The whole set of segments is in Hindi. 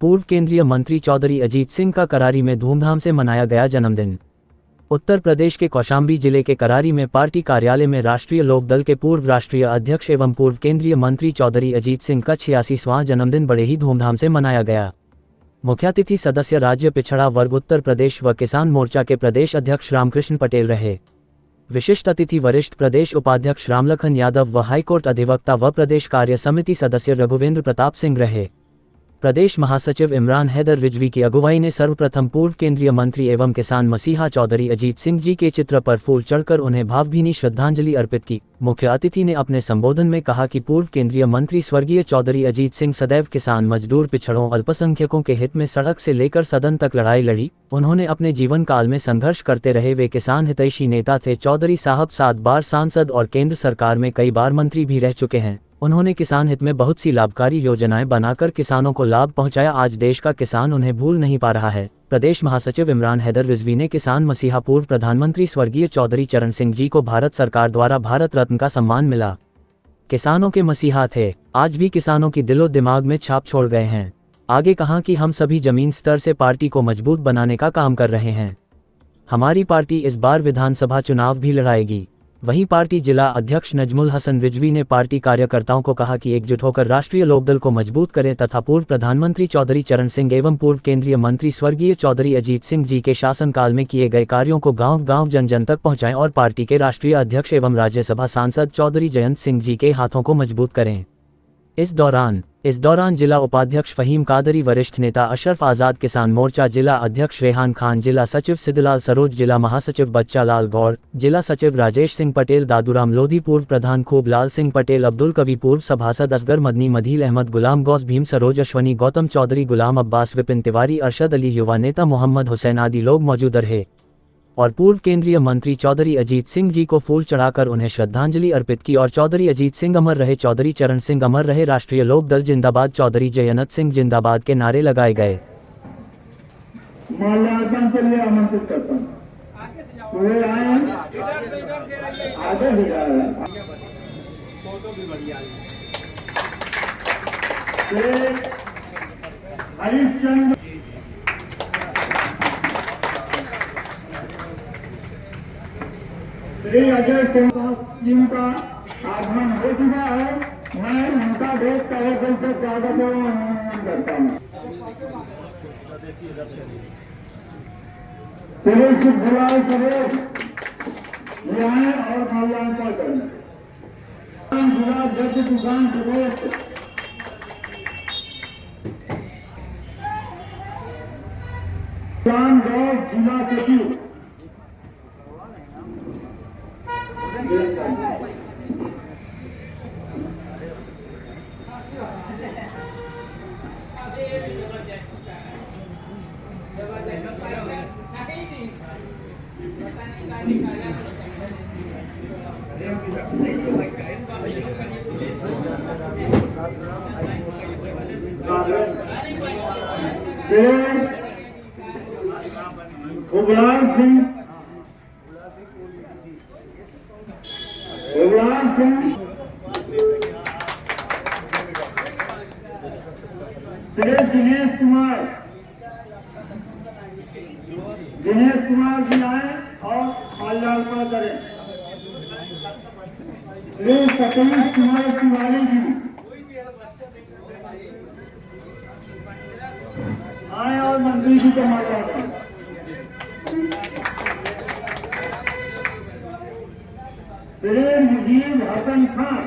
पूर्व केंद्रीय मंत्री चौधरी अजीत सिंह का करारी में धूमधाम से मनाया गया जन्मदिन। उत्तर प्रदेश के कौशाम्बी जिले के करारी में पार्टी कार्यालय में राष्ट्रीय लोकदल के पूर्व राष्ट्रीय अध्यक्ष एवं पूर्व केंद्रीय मंत्री चौधरी अजीत सिंह का 86वां जन्मदिन बड़े ही धूमधाम से मनाया गया। मुख्यातिथि सदस्य राज्य पिछड़ा वर्ग उत्तर प्रदेश व किसान मोर्चा के प्रदेश अध्यक्ष रामकृष्ण पटेल रहे। विशिष्ट अतिथि वरिष्ठ प्रदेश उपाध्यक्ष रामलखन यादव व हाईकोर्ट अधिवक्ता व प्रदेश कार्य समिति सदस्य रघुवेंद्र प्रताप सिंह रहे। प्रदेश महासचिव इमरान हैदर रिजवी की अगुवाई ने सर्वप्रथम पूर्व केंद्रीय मंत्री एवं किसान मसीहा चौधरी अजीत सिंह जी के चित्र पर फूल चढ़कर उन्हें भावभीनी श्रद्धांजलि अर्पित की। मुख्य अतिथि ने अपने संबोधन में कहा कि पूर्व केंद्रीय मंत्री स्वर्गीय चौधरी अजीत सिंह सदैव किसान, मजदूर, पिछड़ों, अल्पसंख्यकों के हित में सड़क से लेकर सदन तक लड़ाई लड़ी। उन्होंने अपने जीवन काल में संघर्ष करते रहे वे किसान हितैषी नेता थे। चौधरी साहब 7 बार सांसद और केंद्र सरकार में कई बार मंत्री भी रह चुके हैं। उन्होंने किसान हित में बहुत सी लाभकारी योजनाएं बनाकर किसानों को लाभ पहुंचाया। आज देश का किसान उन्हें भूल नहीं पा रहा है। प्रदेश महासचिव इमरान हैदर रिजवी ने किसान मसीहा पूर्व प्रधानमंत्री स्वर्गीय चौधरी चरण सिंह जी को भारत सरकार द्वारा भारत रत्न का सम्मान मिला। किसानों के मसीहा थे, आज भी किसानों की दिलो दिमाग में छाप छोड़ गए हैं। आगे कहा कि हम सभी जमीन स्तर से पार्टी को मजबूत बनाने का काम कर रहे हैं। हमारी पार्टी इस बार विधानसभा चुनाव भी लड़ाएगी। वहीं पार्टी जिला अध्यक्ष नजमुल हसन रिजवी ने पार्टी कार्यकर्ताओं को कहा कि एकजुट होकर राष्ट्रीय लोकदल को मजबूत करें तथा पूर्व प्रधानमंत्री चौधरी चरण सिंह एवं पूर्व केंद्रीय मंत्री स्वर्गीय चौधरी अजीत सिंह जी के शासनकाल में किए गए कार्यों को गांव-गांव जन-जन तक पहुंचाएं और पार्टी के राष्ट्रीय अध्यक्ष एवं राज्यसभा सांसद चौधरी जयंत सिंह जी के हाथों को मजबूत करें। इस दौरान जिला उपाध्यक्ष फहीम कादरी, वरिष्ठ नेता अशरफ आज़ाद, किसान मोर्चा जिला अध्यक्ष रेहान खान, जिला सचिव सिद्धलाल सरोज, जिला महासचिव बच्चा लाल गौड़, जिला सचिव राजेश सिंह पटेल, दादूराम लोधी, पूर्व प्रधान खूब लाल सिंह पटेल, अब्दुल कवी, पूर्व सभासद असगर मदनी, मदील अहमद, गुलाम गौस, भीम सरोज, अश्वनी, गौतम चौधरी, गुलाम अब्बास, विपिन तिवारी, अरशद अली, युवा नेता मोहम्मद हुसैन आदि लोग मौजूद रहे और पूर्व केंद्रीय मंत्री चौधरी अजीत सिंह जी को फूल चढ़ाकर उन्हें श्रद्धांजलि अर्पित की और चौधरी अजीत सिंह अमर रहे, चौधरी चरण सिंह अमर रहे, राष्ट्रीय लोकदल जिंदाबाद, चौधरी जयनत सिंह जिंदाबाद के नारे लगाए गए। माल्यार्पण के लिए आमंत्रित करता हूं। पूरे आए आगे भी हरिश्चंद्र श्री अजय सिंह जी का आगमन हो चुका है। मैं उनका देश कार्यक्रम से स्वागत एवं अभिनंदन करता हूँ। पुलिस जुलाई प्रदेश आए और माल्यार्पण करें। जिला अध्यक्ष किसान प्रदेश किसान गौर जिला सचिव उबलाल सिंह दिनेश कुमार जी आए और माल्यार्पण करें। सतीश कुमार तिवारी जी आए और मंत्री जी को माल्यार्पण। मुजीब हसन खान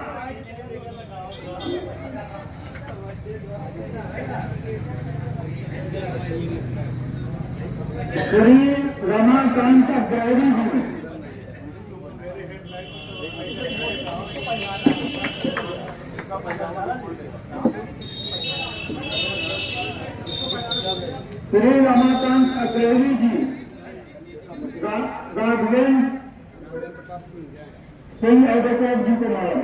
श्री रमाकांत गौरी जी श्री रमाकांत अग्रहरी जी, राघवेंद्र सिंह एडवोकेट जी को मारा।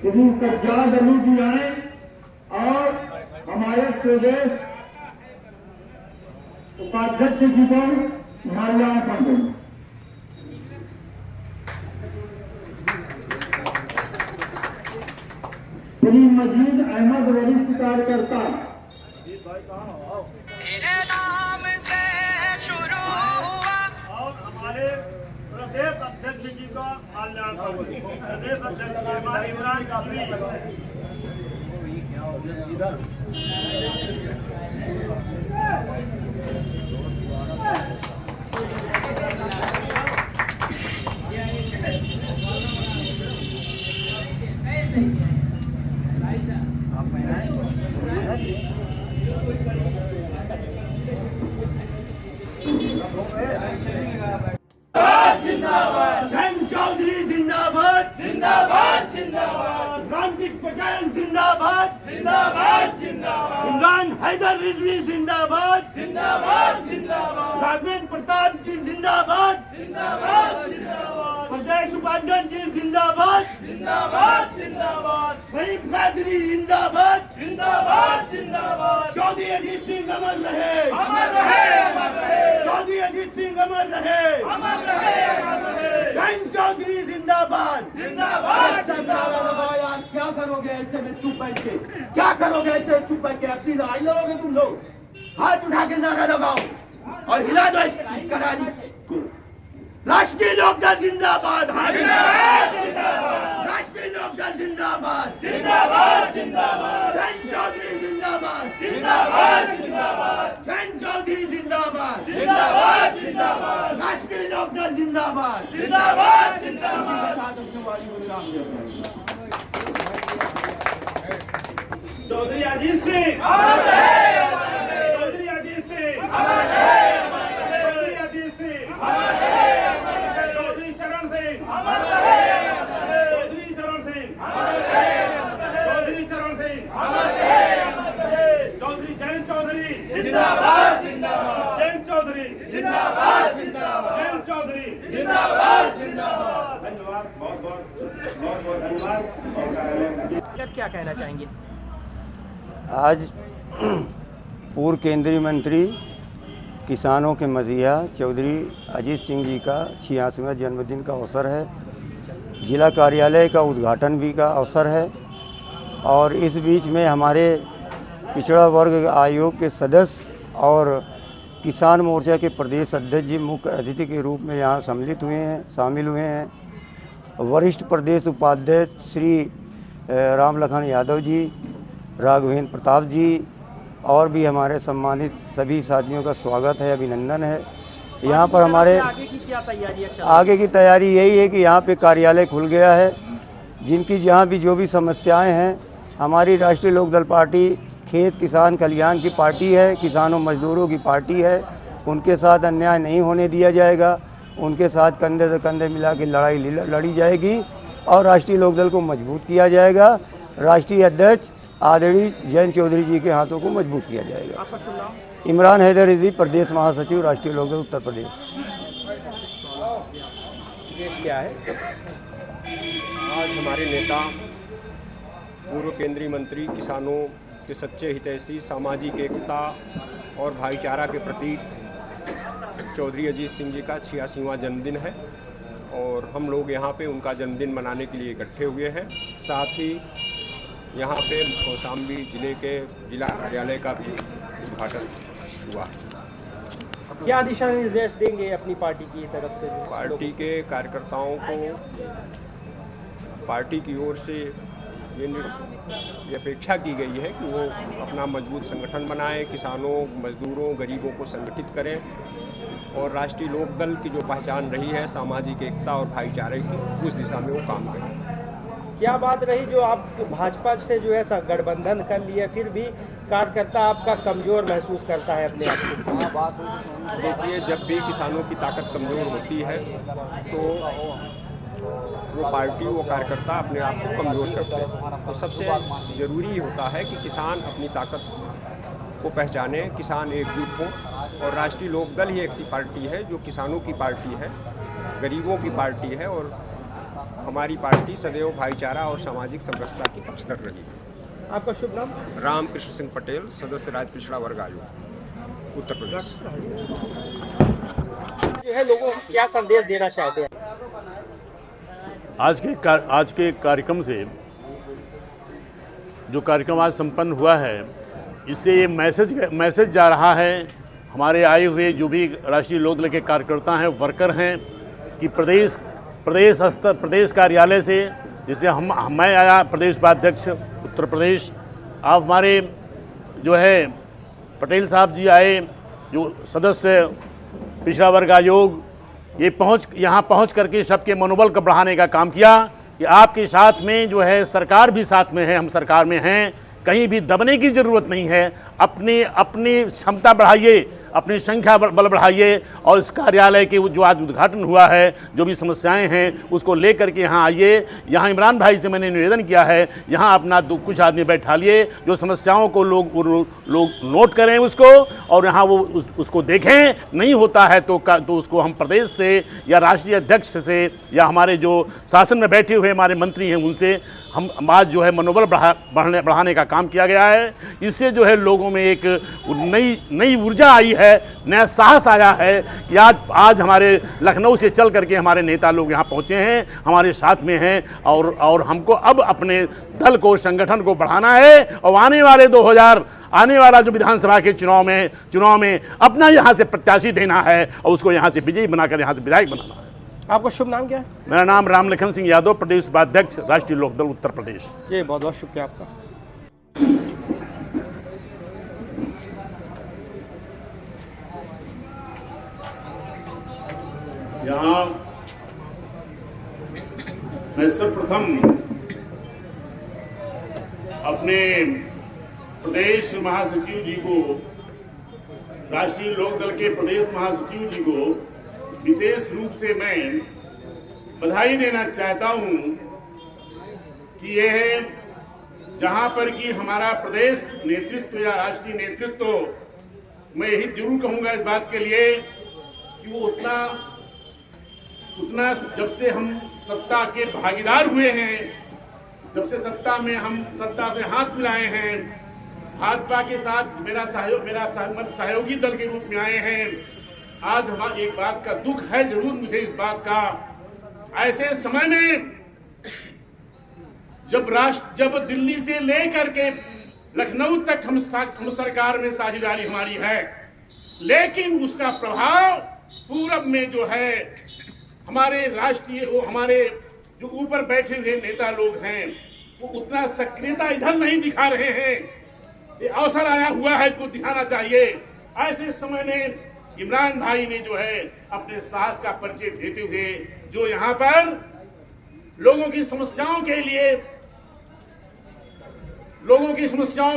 श्री सज्जाद अली जी आए और हमारे प्रदेश उपाध्यक्ष जी को माल्यार्पण करें। श्री मजीद अहमद वरिष्ठ कार्यकर्ता। तेरे नाम से शुरू हुआ और हमारे प्रदेश अध्यक्ष जी का माल्यार्पण। प्रदेश अध्यक्ष हमारे इमरान काफी जैन चौधरी जिंदाबाद जिंदाबाद जिंदाबाद, रामकृष्ण पटेल जिंदाबाद जिंदाबाद जिंदाबाद, इमरान हैदर रिजवी जिंदाबाद जिंदाबाद जिंदाबाद, राघवेंद्र प्रताप जी जिंदाबाद जिंदाबाद जिंदाबाद, प्रदेश उपाध्यक्ष जी जिंदाबाद जिंदाबाद जिंदाबाद, वहीद कादरी जिंदाबाद जिंदाबाद जिंदाबाद, चौधरी अजीत सिंह अमर रहे अमर रहे अमर रहे, चौधरी अजीत सिंह अमर रहे अमर रहे अमर रहे, जैन चौधरी जिंदाबाद जिंदाबाद जिंदाबाद। यार क्या करोगे ऐसे में चुप बैठ के, क्या करोगे ऐसे चुप बैठ के? अपनी लड़ाई लड़ोगे तुम लोग? हाथ उठा के नारा लगाओ और हिला दो इस करारी को। राष्ट्रीय लोकदल जिंदाबाद राष्ट्रीय लोकदल जिंदाबाद जिंदाबाद जिंदाबाद, जैन चौधरी जिंदाबाद जिंदाबाद जिंदाबाद, जैन चौधरी जिंदाबाद जिंदाबाद जिंदाबाद, राष्ट्रीय लोकदल जिंदाबाद जिंदाबाद जिंदाबाद। इसी के साथ अपने वाली को विराम देते हैं। चौधरी अजीत सिंह चौधरी अजीत सिंह चौधरी अजीत सिंह चौधरी चरण सिंह चौधरी चरण सिंह चौधरी चरण सिंह चौधरी जैन चौधरी जिंदाबाद जिंदाबाद, जैन चौधरी जिंदाबाद जिंदाबाद, जैन चौधरी जिंदाबाद जिंदाबाद। धन्यवाद, बहुत बहुत धन्यवाद। क्या कहना चाहेंगे? आज पूर्व केंद्रीय मंत्री किसानों के मसीहा चौधरी अजीत सिंह जी का 86वां जन्मदिन का अवसर है। जिला कार्यालय का उद्घाटन भी का अवसर है और इस बीच में हमारे पिछड़ा वर्ग आयोग के सदस्य और किसान मोर्चा के प्रदेश अध्यक्ष जी मुख्य अतिथि के रूप में यहाँ शामिल हुए हैं। वरिष्ठ प्रदेश उपाध्यक्ष श्री रामलखन यादव जी, राघवेंद्र प्रताप जी और भी हमारे सम्मानित सभी साथियों का स्वागत है, अभिनंदन है। यहाँ पर हमारे आगे की क्या तैयारी है? आगे की तैयारी यही है कि यहाँ पे कार्यालय खुल गया है, जिनकी जहाँ भी जो भी समस्याएं हैं, हमारी राष्ट्रीय लोकदल पार्टी खेत किसान कल्याण की पार्टी है, किसानों मजदूरों की पार्टी है। उनके साथ अन्याय नहीं होने दिया जाएगा, उनके साथ कंधे से कंधे मिला के लड़ाई लड़ी जाएगी और राष्ट्रीय लोकदल को मजबूत किया जाएगा। राष्ट्रीय अध्यक्ष आदरणीय जैन चौधरी जी के हाथों को मजबूत किया जाएगा। आपका शुभ नाम? इमरान हैदर रिजवी, प्रदेश महासचिव, राष्ट्रीय लोकदल उत्तर प्रदेश। क्या है? आज हमारे नेता पूर्व केंद्रीय मंत्री, किसानों के सच्चे हितैषी, सामाजिक एकता और भाईचारा के प्रतीक चौधरी अजीत सिंह जी का 86वां जन्मदिन है और हम लोग यहाँ पे उनका जन्मदिन मनाने के लिए इकट्ठे हुए हैं। साथ ही यहाँ पे कौशाम्बी जिले के जिला कार्यालय का भी उद्घाटन हुआ। क्या दिशा निर्देश देंगे अपनी पार्टी की तरफ से? पार्टी के कार्यकर्ताओं को पार्टी की ओर से ये अपेक्षा की गई है कि वो अपना मजबूत संगठन बनाएं, किसानों, मजदूरों, गरीबों को संगठित करें और राष्ट्रीय लोकदल की जो पहचान रही है सामाजिक एकता और भाईचारे की, उस दिशा में वो काम करें। क्या बात रही जो आप भाजपा से जो है गठबंधन कर लिए, फिर भी कार्यकर्ता आपका कमज़ोर महसूस करता है अपने आप को? देखिए, जब भी किसानों की ताकत कमज़ोर होती है तो वो पार्टी, वो कार्यकर्ता अपने आप को कमज़ोर करते हैं। तो सबसे ज़रूरी होता है कि किसान अपनी ताकत को पहचाने, किसान एकजुट हों और राष्ट्रीय लोकदल ही एक ऐसी पार्टी है जो किसानों की पार्टी है, गरीबों की पार्टी है और हमारी पार्टी सदैव भाईचारा और सामाजिक समरसता की पक्षधर रही है। आपका शुभ नाम? रामकृष्ण सिंह पटेल, सदस्य राज्य पिछड़ा वर्ग आयोग, उत्तर प्रदेश। जो है लोगों को क्या संदेश देना चाहते हैं? आज के कार्यक्रम से जो कार्यक्रम आज संपन्न हुआ है, इससे ये मैसेज जा रहा है हमारे आए हुए जो भी राष्ट्रीय लोकदल के कार्यकर्ता हैं, वर्कर हैं, कि प्रदेश कार्यालय से, जैसे मैं आया प्रदेश उपाध्यक्ष उत्तर प्रदेश, आप हमारे जो है पटेल साहब जी आए, जो सदस्य पिछड़ा वर्ग आयोग, ये यहाँ पहुँच करके सबके मनोबल को बढ़ाने का काम किया कि आपके साथ में जो है सरकार भी साथ में है, हम सरकार में हैं, कहीं भी दबने की ज़रूरत नहीं है। अपनी क्षमता बढ़ाइए, अपनी संख्या बल बढ़ाइए और इस कार्यालय के जो आज उद्घाटन हुआ है, जो भी समस्याएं हैं उसको लेकर के यहाँ आइए। यहाँ इमरान भाई से मैंने निवेदन किया है, यहाँ अपना कुछ आदमी बैठा लिए, जो समस्याओं को लोग नोट करें उसको, और यहाँ वो उसको देखें। नहीं होता है तो उसको हम प्रदेश से या राष्ट्रीय अध्यक्ष से या हमारे जो शासन में बैठे हुए हमारे मंत्री हैं उनसे हम आज जो है मनोबल बढ़ाने का काम किया गया है। इससे जो है लोगों में एक नई ऊर्जा आई है, नया साहस आया है कि आज हमारे लखनऊ से चल करके हमारे नेता लोग यहाँ पहुँचे हैं, हमारे साथ में हैं, और हमको अब अपने दल को, संगठन को बढ़ाना है और आने वाला जो विधानसभा के चुनाव में अपना यहाँ से प्रत्याशी देना है और उसको यहाँ से विजयी बनाकर यहाँ से विधायक बनाना है। आपका शुभ नाम क्या है? मेरा नाम राम लखन सिंह यादव, प्रदेश उपाध्यक्ष राष्ट्रीय लोकदल उत्तर प्रदेश। जी, बहुत बहुत शुक्रिया आपका। यहाँ मैं सर्वप्रथम अपने प्रदेश महासचिव जी को, राष्ट्रीय लोकदल के प्रदेश महासचिव जी को विशेष रूप से मैं बधाई देना चाहता हूं कि यह जहां पर कि हमारा प्रदेश नेतृत्व या राष्ट्रीय नेतृत्व, मैं यही जरूर कहूंगा इस बात के लिए कि वो उतना जब से हम सत्ता के भागीदार हुए हैं, जब से सत्ता में हम सत्ता से हाथ मिलाए हैं, भाजपा के साथ मेरा सहयोगी दल के रूप में आए हैं। आज हमारे एक बात का दुख है जरूर मुझे इस बात का, ऐसे समय में जब दिल्ली से लेकर के लखनऊ तक हम सरकार में साझेदारी हमारी है, लेकिन उसका प्रभाव पूरब में जो है हमारे हमारे जो ऊपर बैठे हुए नेता लोग हैं वो उतना सक्रियता इधर नहीं दिखा रहे हैं। ये अवसर आया हुआ है, इसको दिखाना चाहिए। ऐसे समय में इमरान भाई ने जो है अपने साहस का परिचय देते हुए जो यहाँ पर लोगों की समस्याओं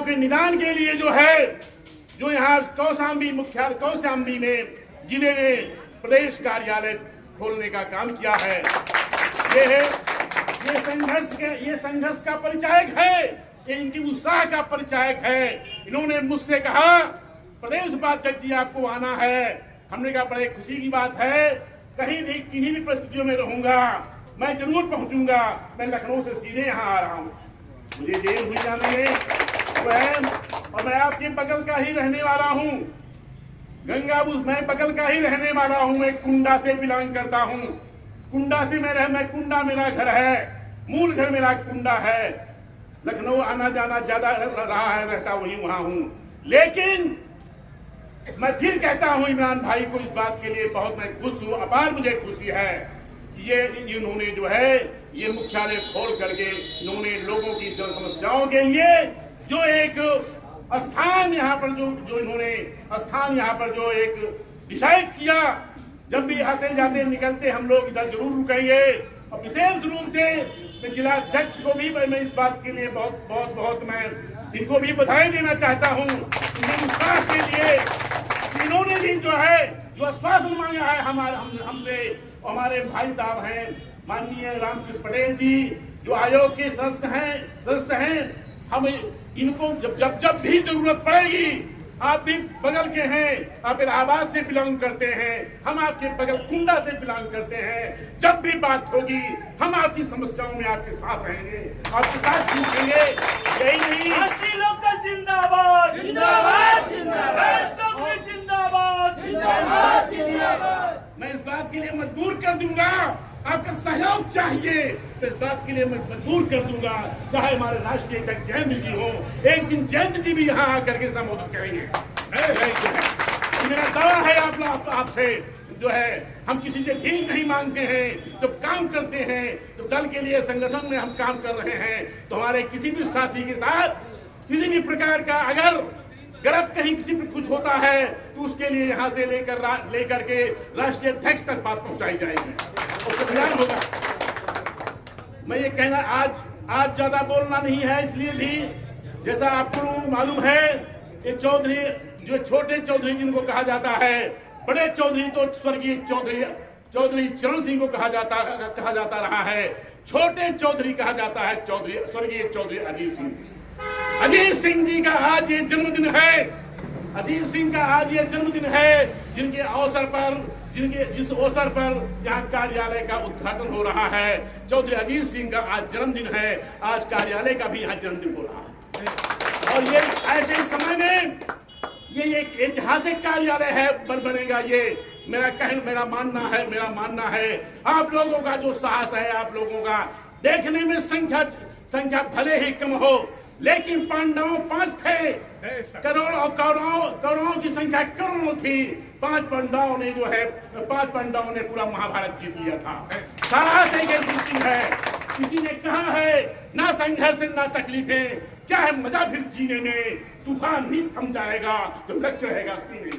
के निदान के लिए जो यहाँ कौशाम्बी में जिले में प्रदेश कार्यालय खोलने का काम किया है, ये संघर्ष का परिचायक है, ये इनकी उत्साह का परिचायक है। इन्होंने मुझसे कहा प्रदेश उपाध्यक्ष जी आपको आना है। हमने कहा बड़े खुशी की बात है, कहीं भी किन्हीं भी परिस्थितियों में रहूंगा, मैं जरूर पहुंचूंगा। मैं लखनऊ से सीधे यहाँ आ रहा हूँ, मुझे देर हुई जाने में, और मैं आपके बगल का ही रहने वाला हूँ। मैं बगल का ही रहने वाला हूँ। मैं कुंडा से बिलोंग करता हूँ। कुंडा से मैं कुंडा मेरा घर है, मूल घर मेरा कुंडा है। लखनऊ आना जाना ज्यादा रहा है, रहता वहाँ हूँ। लेकिन मैं फिर कहता हूँ इमरान भाई को इस बात के लिए बहुत मैं खुश हूँ, अपार मुझे खुशी है। इन्होंने जो है ये मुख्यालय खोल करके इन्होंने लोगों की जन समस्याओं के लिए जो एक स्थान यहाँ पर जो इन्होंने स्थान यहाँ पर जो एक डिसाइड किया, जब भी आते जाते निकलते हम लोग इधर जरूर रुकेंगे। और विशेष रूप से जिला अध्यक्ष को भी मैं इस बात के लिए बहुत मैं इनको भी बधाई देना चाहता हूँ। उत्साह के लिए इन्होंने भी जो आश्वासन मांगा है हमसे, हमारे भाई साहब हैं माननीय रामकृष्ण पटेल जी जो आयोग के सदस्य हैं। हम इनको जब भी जरूरत पड़ेगी, आप भी बगल के हैं, आप इलाहाबाद से बिलोंग करते हैं, हम आपके बगल कुंडा से बिलोंग करते हैं। जब भी बात होगी हम आपकी समस्याओं में आपके साथ रहेंगे, आपके साथ पूछेंगे। यही नहीं, राष्ट्रीय लोकदल जिंदाबाद, जिंदाबाद, जिंदाबाद, जिंदाबाद, जिंदाबाद, जिंदाबाद। मैं इस बात के लिए मजबूर कर दूंगा आपका सहयोग चाहिए, तो इस बात के लिए मैं मजबूर कर दूंगा, चाहे हमारे राष्ट्रीय अध्यक्ष जयंत जी हो, एक दिन जयंत जी भी यहाँ आकर के संबोधित करेंगे। मेरा दावा है आपसे जो है, हम किसी से भीख नहीं मांगते हैं, जब काम करते हैं तो दल के लिए, संगठन में हम काम कर रहे हैं, तो हमारे किसी भी साथी के साथ किसी भी प्रकार का अगर गलत कहीं किसी पर कुछ होता है तो उसके लिए यहाँ से लेकर के राष्ट्रीय अध्यक्ष तक बात पहुंचाई जाएगी और तैयार होगा। मैं ये कहना आज ज्यादा बोलना नहीं है, इसलिए भी जैसा आपको मालूम है, ये चौधरी जो छोटे चौधरी जिनको कहा जाता है, बड़े चौधरी तो स्वर्गीय चौधरी चरण सिंह को कहा जाता रहा है, छोटे चौधरी कहा जाता है स्वर्गीय चौधरी अजीत सिंह जी का आज ये जन्मदिन है। अजीत सिंह का आज ये जन्मदिन है, जिस अवसर पर यहाँ कार्यालय का उद्घाटन हो रहा है। चौधरी अजीत सिंह का आज जन्मदिन है, आज कार्यालय का भी यहाँ जन्मदिन हो रहा है। और ये ऐसे समय में ये एक ऐतिहासिक कार्यालय है बनेगा। ये मेरा मानना है आप लोगों का जो साहस है, आप लोगों का देखने में संख्या भले ही कम हो, लेकिन पांडवों 5 थे, कौरवों की संख्या करोड़ों थी। 5 पांडवों ने पूरा महाभारत जीत लिया था। साहस एक चीज है, किसी ने कहा है ना संघर्ष ना तकलीफें, क्या है मजा फिर जीने में, तूफान भी थम जाएगा तो लक्ष्य रहेगा सीने में।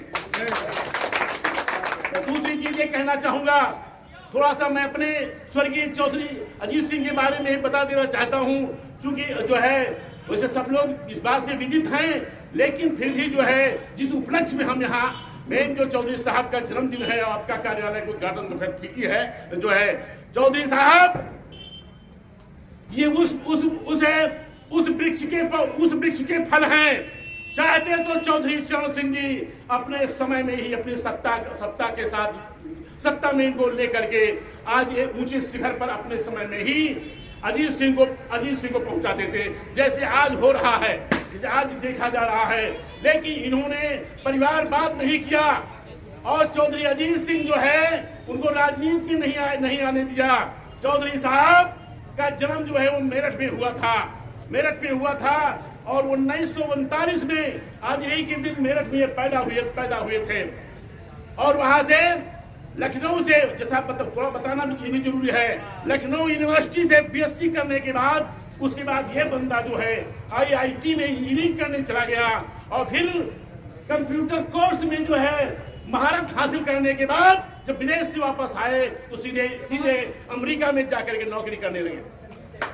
दूसरी चीज ये कहना चाहूंगा, थोड़ा सा मैं अपने स्वर्गीय चौधरी अजीत सिंह के बारे में बता देना चाहता हूं, चूंकि जो है वैसे सब लोग इस बात से विदित हैं, लेकिन फिर भी जो है जिस उपलक्ष्य में हम यहाँ मेन जो चौधरी साहब का जन्मदिन है, आपका कार्यालय का उद्घाटन तो ठीक ही है, जो है चौधरी साहब ये उस वृक्ष के फल हैं। चाहते तो चौधरी चरण सिंह जी अपने समय में ही अपनी सत्ता में इनको लेकर के आज ये ऊंचे शिखर पर अपने समय में ही अजीत सिंह को पहुंचाते थे, जैसे आज हो रहा है, जैसे आज देखा जा रहा है। लेकिन इन्होंने परिवारवाद नहीं किया और चौधरी अजीत सिंह जो है उनको राजनीति में नहीं आने दिया। चौधरी साहब का जन्म जो है वो मेरठ में हुआ था और 1939 में आज यही के दिन मेरठ में पैदा हुए थे। और वहां से लखनऊ से, जैसा थोड़ा बताना भी जरूरी है, लखनऊ यूनिवर्सिटी से बीएससी करने के बाद उसके बाद ये बंदा जो है आईआईटी में इंजीनियरिंग करने चला गया और फिर कंप्यूटर कोर्स में जो है महारत हासिल करने के बाद जब विदेश से वापस आए तो सीधे अमेरिका में जाकर के नौकरी करने लगे।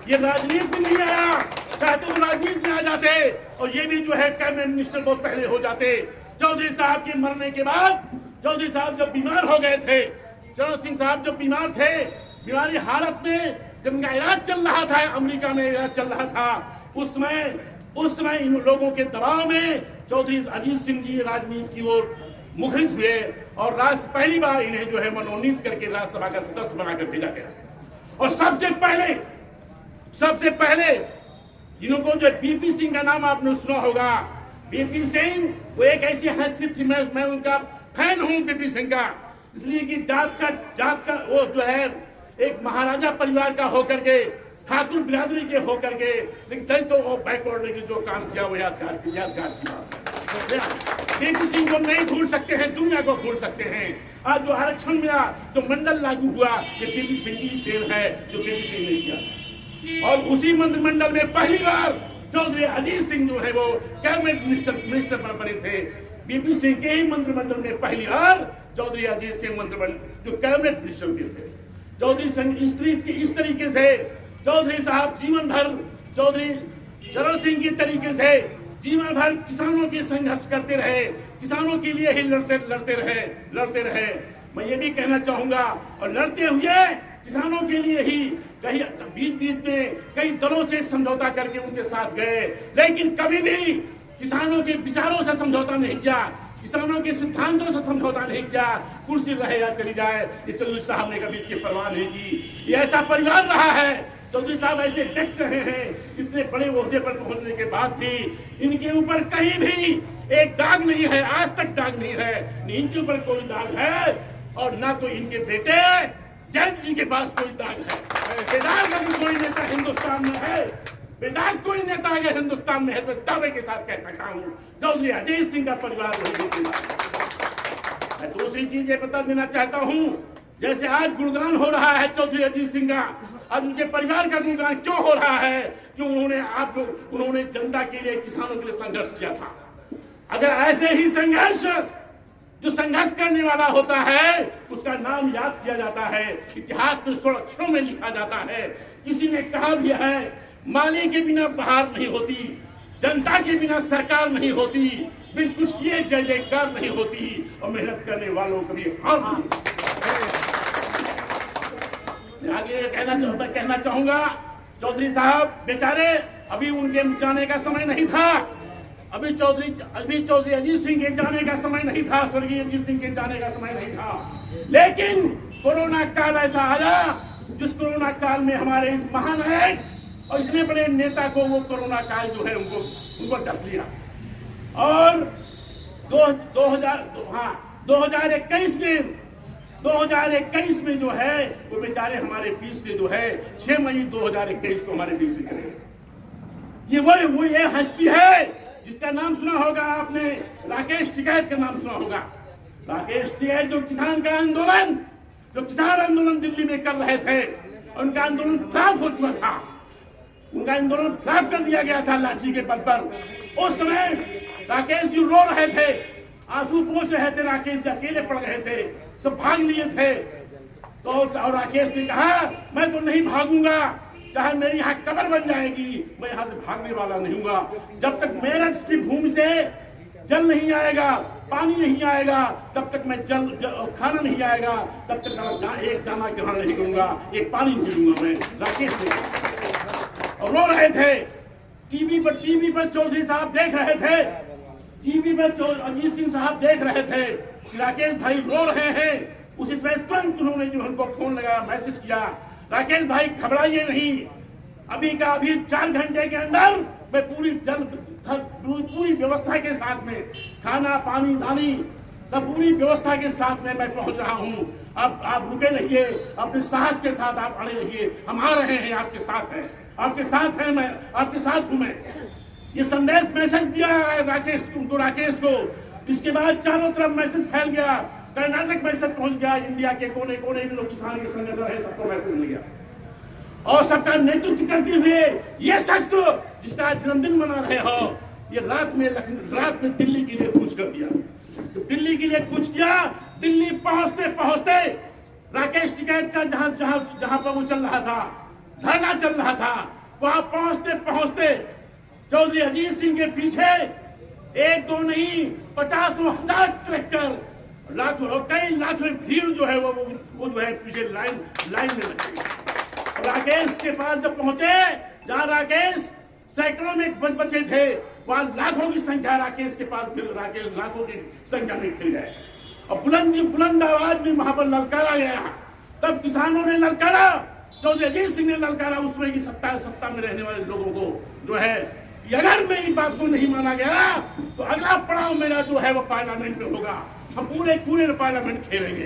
ये राजनीति में नहीं आया, चाहते तो राजनीति में आ जाते और ये भी जो है कैबिनेट मिनिस्टर बहुत पहले हो जाते। चौधरी साहब के मरने के बाद, चौधरी साहब जब बीमार हो गए थे, चरण सिंह साहब जब बीमार थे, बीमारी हालत में जब उनका इलाज चल रहा था, अमेरिका में इलाज चल रहा था, उस समय इन लोगों के दबाव में चौधरी अजीत सिंह जी राजनीति की ओर मुखरित हुए और पहली बार इन्हें जो है मनोनीत करके राज्यसभा का सदस्य बनाकर भेजा गया। और सबसे पहले इनको जो बीपी सिंह का नाम आपने सुना होगा। बीपी सिंह वो एक ऐसी हैसियत थी, मैं उनका फैन हूं बीपी सिंह का, इसलिए कि जात का वो जो है एक महाराजा परिवार का होकर के, ठाकुर बिरादरी के होकर के, लेकिन तो वो बैकवर्ड ने जो काम किया वो यादगार की बात। बीपी सिंह को नहीं भूल सकते हैं, दुनिया को भूल सकते हैं। आज जो आरक्षण मिला, जो मंडल लागू हुआ, ये बीपी सिंह की देन है, जो बीपी सिंह ने किया। और उसी मंत्रिमंडल में पहली बार चौधरी अजीत सिंह जो है वो कैबिनेट मिनिस्टर बने थे। बीपी सिंह के ही मंत्रिमंडल में पहली बार चौधरी अजीत सिंह मंत्रिमंडल जो कैबिनेट मिनिस्टर के थे। चौधरी इस तरीके से चौधरी साहब जीवन भर, चौधरी चरण सिंह के तरीके से जीवन भर किसानों के संघर्ष करते रहे, किसानों के लिए ही लड़ते रहे। मैं ये भी कहना चाहूंगा, और लड़ते हुए किसानों के लिए ही कहीं बीच में कई दलों से समझौता करके उनके साथ गए, लेकिन कभी भी किसानों के विचारों से समझौता नहीं किया, किसानों के सिद्धांतों से समझौता नहीं किया। कुर्सी रहे या चली जाए, ये चौधरी साहब ने कभी इसकी परवाह नहीं की। ये ऐसा परिवार रहा है, चौधरी साहब ऐसे डट रहे हैं, इतने बड़े ओहदे पर पहुंचने के बाद भी इनके ऊपर कहीं भी एक दाग नहीं है, आज तक दाग नहीं है। इनके ऊपर कोई दाग है और ना तो इनके बेटे जैन जी के पास कोई दाग है। बेदाग अगर कोई नेता हिंदुस्तान में है, बेदाग कोई नेता अगर हिंदुस्तान में है तो दावे के साथ कह सकता हूँ चौधरी अजीत सिंह का परिवार वही। मैं दूसरी चीज ये बता देना चाहता हूँ, जैसे आज गुणगान हो रहा है चौधरी अजीत सिंह का, आज उनके परिवार का गुणगान क्यों हो रहा है? क्यों उन्होंने जनता के लिए, किसानों के लिए संघर्ष किया था। अगर ऐसे ही संघर्ष जो संघर्ष करने वाला होता है उसका नाम याद किया जाता है, इतिहास में 16 अक्षरों में लिखा जाता है। किसी ने कहा भी है, माली के बिना बहार नहीं होती, जनता के बिना सरकार नहीं होती, बिन कुछ किए जय जयकार नहीं होती, और मेहनत करने वालों को भी हार नहीं। आगे कहना चाहूंगा, चौधरी साहब बेचारे अभी उनके जाने का समय नहीं था, अभी चौधरी अजीत सिंह के जाने का समय नहीं था, स्वर्गीय अजीत सिंह के जाने का समय नहीं था। लेकिन कोरोना काल ऐसा आया जिस कोरोना काल में हमारे इस महानायक और इतने बड़े नेता को वो कोरोना काल जो है उनको डस लिया। और 2021 में जो है वो बेचारे हमारे बीच से जो है 6 मई 2021 को हमारे बीच से चले। ये हस्ती है जिसका नाम सुना होगा आपने, राकेश टिकैत का नाम सुना होगा। राकेश टिकैत जो किसान आंदोलन दिल्ली में कर रहे थे, उनका आंदोलन खराब हो चुका था, उनका आंदोलन खराब कर दिया गया था लाठी के बल पर। उस समय राकेश जी रो रहे थे, आंसू पोंछ रहे थे, राकेश जी अकेले पड़ रहे थे, सब भाग लिए थे। तो और राकेश ने कहा, मैं तो नहीं भागूंगा, चाहे मेरी यहाँ कब्र बन जाएगी, मैं यहाँ से भागने वाला नहीं हूँ। जब तक मेरठ की भूमि से जल नहीं आएगा, पानी नहीं आएगा, तब तक मैं खाना नहीं आएगा, तब तक एक दाना ग्रहण नहीं करूंगा, एक पानी नहीं पीऊंगा मैं। राकेश ने और रो रहे थे। टीवी पर चौधरी साहब देख रहे थे, टीवी पर अजीत सिंह साहब देख रहे थे कि राकेश भाई रो रहे हैं। उसी समय तुरंत उन्होंने जो उनको फोन लगाया, मैसेज किया, राकेश भाई घबराइए नहीं, अभी 4 घंटे के अंदर मैं पूरी व्यवस्था के साथ में, खाना पानी दानी सब पूरी व्यवस्था के साथ में मैं पहुंच रहा हूं। अब आप रुके रहिए, अपने साहस के साथ आप अड़े रहिए, हम आ रहे हैं, आपके साथ हैं, आपके साथ हैं, मैं आपके साथ हूं। मैं ये संदेश मैसेज दिया है राकेश को। इसके बाद चारों तरफ मैसेज फैल गया, कर्नाटक मैसेज पहुंच गया, इंडिया के कोने कोने में लोग किसान के संगठन है, सबको मैसेज मिल गया। और सबका नेतृत्व करते हुए ये शख्स जिसका आज जन्मदिन मना रहे हो, ये रात में दिल्ली के लिए कूच कर दिया। तो दिल्ली के लिए कूच किया। दिल्ली पहुंचते राकेश टिकैत का जहां पर वो चल रहा था, धरना चल रहा था, वहां पहुंचते चौधरी अजीत सिंह के पीछे 1-2 नहीं 50,000 ट्रैक्टर, कई लाखों भीड़ जो है वो जो है पीछे लाइन में लगी। राकेश के पास जब पहुंचे, जहां राकेश सैकड़ों में बचे थे, वहां लाखों की संख्या राकेश के पास, राकेश लाखों की संख्या में खिल गए। और बुलंद आवाज में वहां पर ललकारा गया। तब किसानों ने ललकारा, चौधरी अजीत सिंह ने ललकारा उसमें की सत्ता में रहने वाले लोगों को जो है कि अगर मेरी बात को नहीं माना गया तो अगला पड़ाव मेरा जो है वो पार्लियामेंट में होगा, हम पूरे पार्लियामेंट खेलेंगे।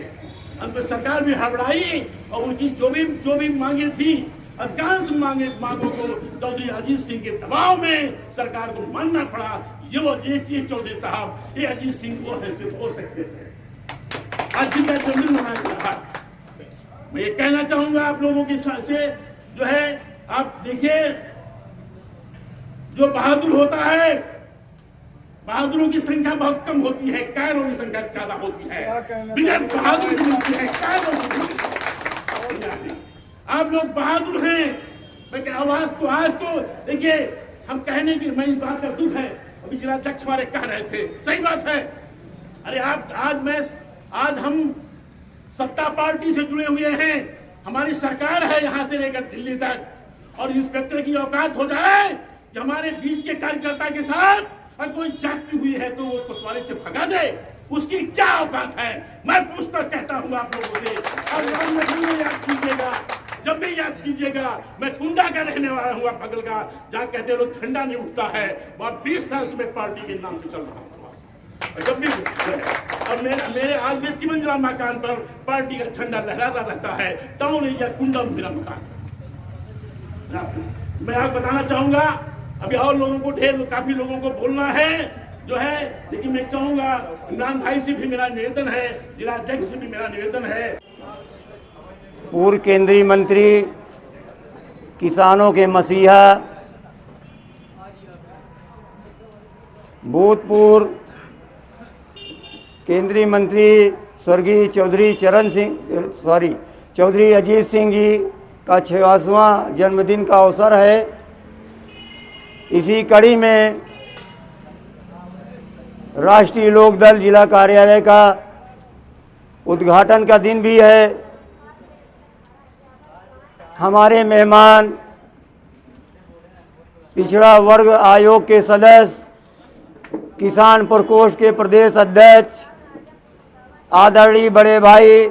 अंत में सरकार भी हड़बड़ाई और उनकी जो भी मांगे थी, अधिकांश मांगों को चौधरी अजीत सिंह के दबाव में सरकार को मानना पड़ा। ये चौधरी साहब, ये अजीत सिंह वो सक्सेस है। आज जिनका जन्मदिन मनाया जा रहा है, मैं ये कहना चाहूंगा आप लोगों के से जो है, आप देखिए जो बहादुर होता है, बहादुरों की संख्या बहुत कम होती है, कायरों की संख्या ज्यादा होती है। विजय बहादुर की मिलती है, कायरों की मिलती है। आप लोग बहादुर हैं। आवाज तो आज तो देखिए, हम कहने की मैं इस बात का दुख है, अभी जिलाध्यक्ष हमारे कह रहे थे, सही बात है। अरे आज हम सत्ता पार्टी से जुड़े हुए हैं, हमारी सरकार है यहां से लेकर दिल्ली तक, और इंस्पेक्टर की औकात हो जाए कि हमारे बीच के कार्यकर्ता के साथ अगर कोई जाती हुई है तो वो कोतवाली से भगा दे, उसकी क्या औकात है? मैं पूछता कहता हूँ आप लोगों से, और याद कीजिएगा, जब भी याद कीजिएगा, मैं कुंडा का रहने वाला हूँ, बगल का, जहाँ कहते लोग ठंडा नहीं उठता है, वहाँ 20 साल से मैं पार्टी के नाम से चल रहा हूँ। जब भी अब मेरे आज भी 3 मंजिला मकान पर पार्टी का झंडा लहराता रहता है। टाउन एरिया कुंडा में मेरा मकान। मैं आपको बताना चाहूंगा, अभी और लोगों को काफी लोगों को बोलना है जो है, लेकिन मैं चाहूंगा इमरान भाई से भी मेरा निवेदन है, जिला अध्यक्ष से भी मेरा निवेदन है। पूर्व केंद्रीय मंत्री, किसानों के मसीहा, भूतपूर्व केंद्रीय मंत्री स्वर्गीय चौधरी अजीत सिंह जी का 86वां जन्मदिन का अवसर है। इसी कड़ी में राष्ट्रीय लोकदल जिला कार्यालय का उद्घाटन का दिन भी है। हमारे मेहमान पिछड़ा वर्ग आयोग के सदस्य, किसान प्रकोष्ठ के प्रदेश अध्यक्ष आदरणीय बड़े भाई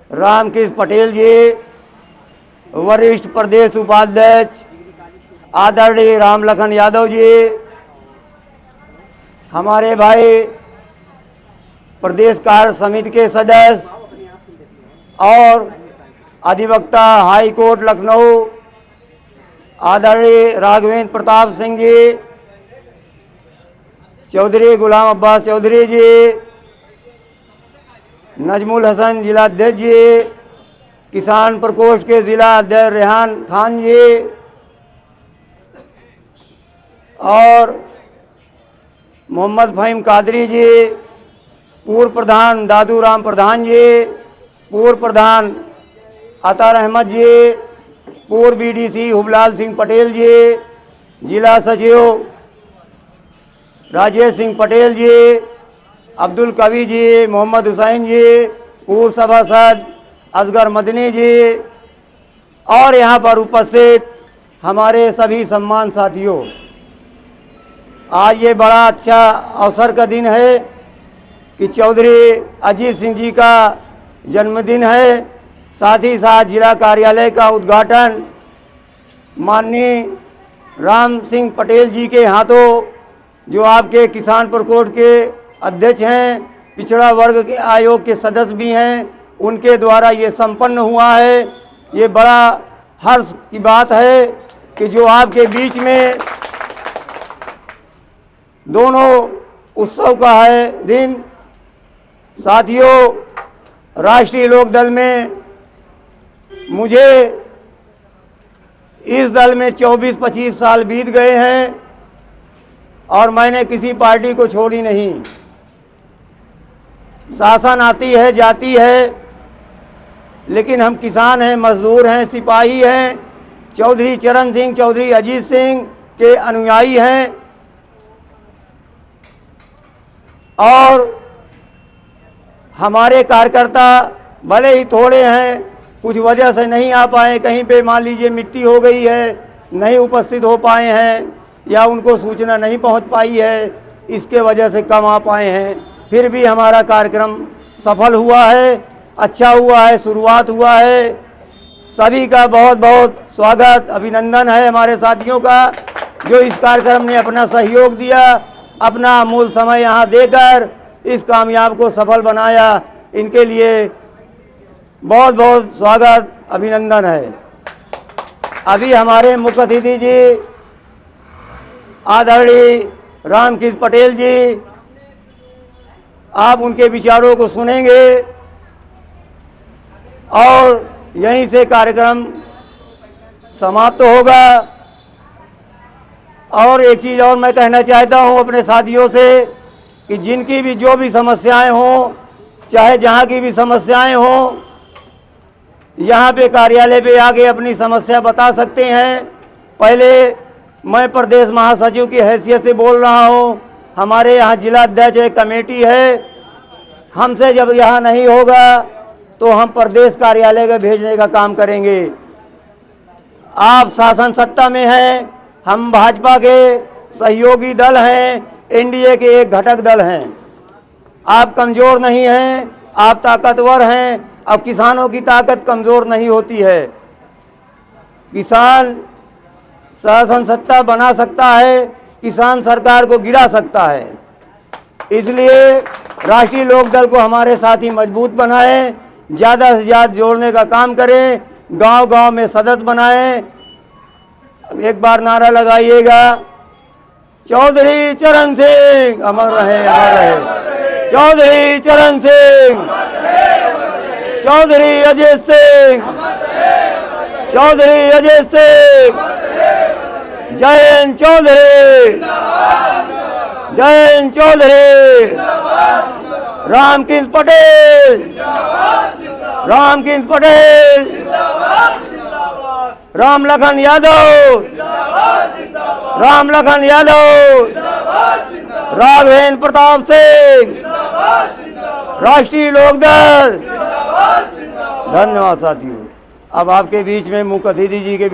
रामकृष्ण पटेल जी, वरिष्ठ प्रदेश उपाध्यक्ष आदरणीय रामलखन यादव जी, हमारे भाई प्रदेश कार्य समिति के सदस्य और अधिवक्ता हाई कोर्ट लखनऊ आदरणीय राघवेंद्र प्रताप सिंह जी, चौधरी गुलाम अब्बास चौधरी जी, नजमुल हसन जिला अध्यक्ष जी, किसान प्रकोष्ठ के जिला अध्यक्ष रेहान खान जी और मोहम्मद फहीम कादरी जी, पूर्व प्रधान दादू राम प्रधान जी, पूर्व प्रधान अतार अहमद जी, पूर्व बीडीसी हुबलाल सिंह पटेल जी, जिला सचिव राजेश सिंह पटेल जी, अब्दुल कवी जी, मोहम्मद हुसैन जी, पूर्व सभासद असगर मदनी जी और यहाँ पर उपस्थित हमारे सभी सम्मान साथियों, आज ये बड़ा अच्छा अवसर का दिन है कि चौधरी अजीत सिंह जी का जन्मदिन है। साथ ही साथ जिला कार्यालय का उद्घाटन माननीय राम सिंह पटेल जी के हाथों, जो आपके किसान प्रकोष्ठ के अध्यक्ष हैं, पिछड़ा वर्ग के आयोग के सदस्य भी हैं, उनके द्वारा ये संपन्न हुआ है। ये बड़ा हर्ष की बात है कि जो आपके बीच में दोनों उत्सव का है दिन। साथियों, राष्ट्रीय लोकदल में मुझे इस दल में 24-25 साल बीत गए हैं और मैंने किसी पार्टी को छोड़ी नहीं। शासन आती है जाती है, लेकिन हम किसान हैं, मजदूर हैं, सिपाही हैं, चौधरी चरण सिंह, चौधरी अजीत सिंह के अनुयायी हैं और हमारे कार्यकर्ता भले ही थोड़े हैं, कुछ वजह से नहीं आ पाए, कहीं पे मान लीजिए मिट्टी हो गई है, नहीं उपस्थित हो पाए हैं या उनको सूचना नहीं पहुंच पाई है, इसके वजह से कम आ पाए हैं। फिर भी हमारा कार्यक्रम सफल हुआ है, अच्छा हुआ है, शुरुआत हुआ है। सभी का बहुत बहुत स्वागत, अभिनंदन है हमारे साथियों का जो इस कार्यक्रम ने अपना सहयोग दिया, अपना अमूल्य समय यहाँ देकर इस कामयाब को सफल बनाया। इनके लिए बहुत बहुत स्वागत, अभिनंदन है। अभी हमारे मुख्य अतिथि जी आदरणीय रामकृष्ण पटेल जी, आप उनके विचारों को सुनेंगे और यहीं से कार्यक्रम समाप्त होगा। और एक चीज़ और मैं कहना चाहता हूं अपने साथियों से कि जिनकी भी जो भी समस्याएं हों, चाहे जहां की भी समस्याएं हों, यहाँ पे कार्यालय पे आके अपनी समस्या बता सकते हैं। पहले मैं प्रदेश महासचिव की हैसियत से बोल रहा हूँ, हमारे यहाँ जिला अध्यक्ष एक कमेटी है, हमसे जब यहाँ नहीं होगा तो हम प्रदेश कार्यालय का भेजने का काम करेंगे। आप शासन सत्ता में हैं, हम भाजपा के सहयोगी दल हैं, एनडीए के एक घटक दल हैं। आप कमज़ोर नहीं हैं, आप ताकतवर हैं। अब किसानों की ताकत कमज़ोर नहीं होती है। किसान शासन सत्ता बना सकता है, किसान सरकार को गिरा सकता है। इसलिए राष्ट्रीय लोकदल को हमारे साथी मजबूत बनाएं, ज़्यादा से ज़्यादा जोड़ने का काम करें, गांव-गांव में सदस्य बनाएं। एक बार नारा लगाइएगा, चौधरी चरण सिंह अमर रहे, अमर रहे। चौधरी चरण सिंह, चौधरी अजीत सिंह, चौधरी अजीत सिंह, जयंत चौधरी, जयंत चौधरी, रामकिंद पटेल, रामकिंद पटेल, रामलखन यादव, रामलखन यादव, राघवेंद्र प्रताप सिंह, राष्ट्रीय लोकदल। धन्यवाद साथियों। अब आपके बीच में मुख्य अतिथि जी के